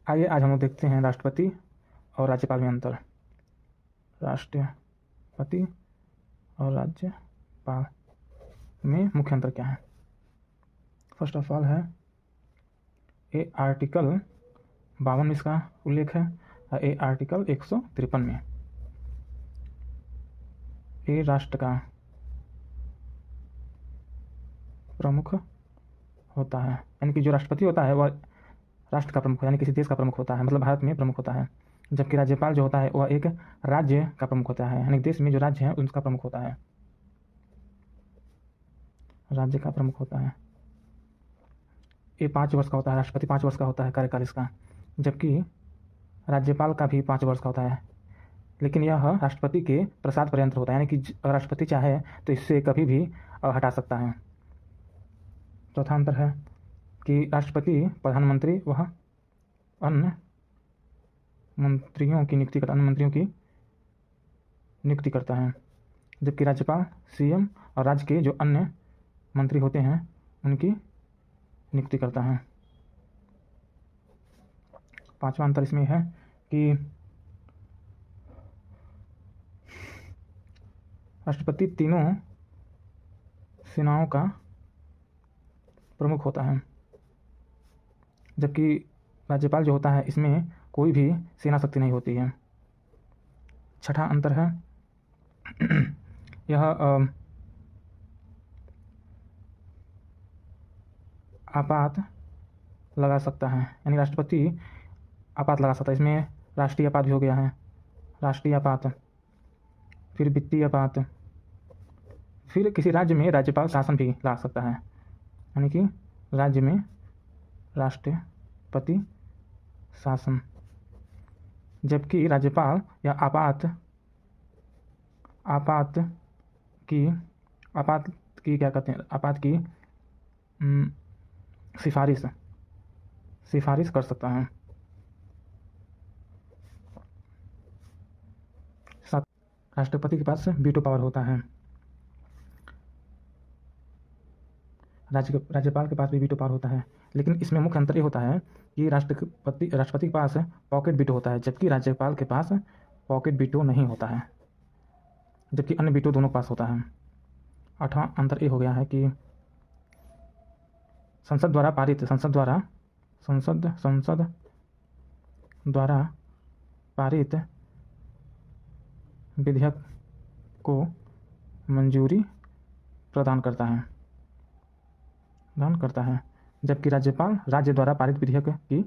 आइए आज हम लोग देखते हैं राष्ट्रपति और राज्यपाल में अंतर। राष्ट्रपति और राज्यपाल में मुख्य अंतर क्या है? फर्स्ट ऑफ ऑल है ए आर्टिकल 52 में इसका उल्लेख है और ए आर्टिकल 153 में। ए राष्ट्र का प्रमुख होता है, यानी कि जो राष्ट्रपति होता है वह राष्ट्र का प्रमुख यानी किसी देश का प्रमुख होता है, मतलब भारत में प्रमुख होता है। जबकि राज्यपाल जो होता है वह एक राज्य का प्रमुख होता है, यानी देश में जो राज्य है उसका प्रमुख होता है, राज्य का प्रमुख होता है। ये 5 वर्ष का होता है, राष्ट्रपति 5 वर्ष का होता है कार्यकाल इसका, जबकि राज्यपाल का भी 5 वर्ष का होता है, लेकिन यह राष्ट्रपति के प्रसाद पर्यंत होता है, यानी कि राष्ट्रपति चाहे तो इससे कभी भी हटा सकता है। चौथा अंतर है कि राष्ट्रपति प्रधानमंत्री वह अन्य मंत्रियों की नियुक्ति करता है, जबकि राज्यपाल सीएम और राज्य के जो अन्य मंत्री होते हैं उनकी नियुक्ति करता है। पांचवा अंतर इसमें है कि राष्ट्रपति तीनों सेनाओं का प्रमुख होता है, जबकि राज्यपाल जो होता है इसमें कोई भी सेना शक्ति नहीं होती है। छठा अंतर है यह आपात लगा सकता है, यानी राष्ट्रपति आपात लगा सकता है। इसमें राष्ट्रीय आपात भी हो गया है, राष्ट्रीय आपात, फिर वित्तीय आपात, फिर किसी राज्य में राज्यपाल शासन भी ला सकता है, यानी कि राज्य में राष्ट्रपति शासन। जबकि राज्यपाल या आपात की क्या कहते हैं, आपात की सिफारिश कर सकता है। राष्ट्रपति के पास वीटो पावर होता है, राज्यपाल के पास भी वीटो पावर होता है, लेकिन इसमें मुख्य अंतर ये होता है कि राष्ट्रपति के पास पॉकेट वीटो होता है, जबकि राज्यपाल के पास पॉकेट वीटो नहीं होता है, जबकि अन्य वीटो दोनों के पास होता है। आठवां अंतर ये हो गया है कि संसद द्वारा पारित विधेयक को मंजूरी प्रदान करता है, जबकि राज्यपाल राज्य द्वारा पारित विधेयक की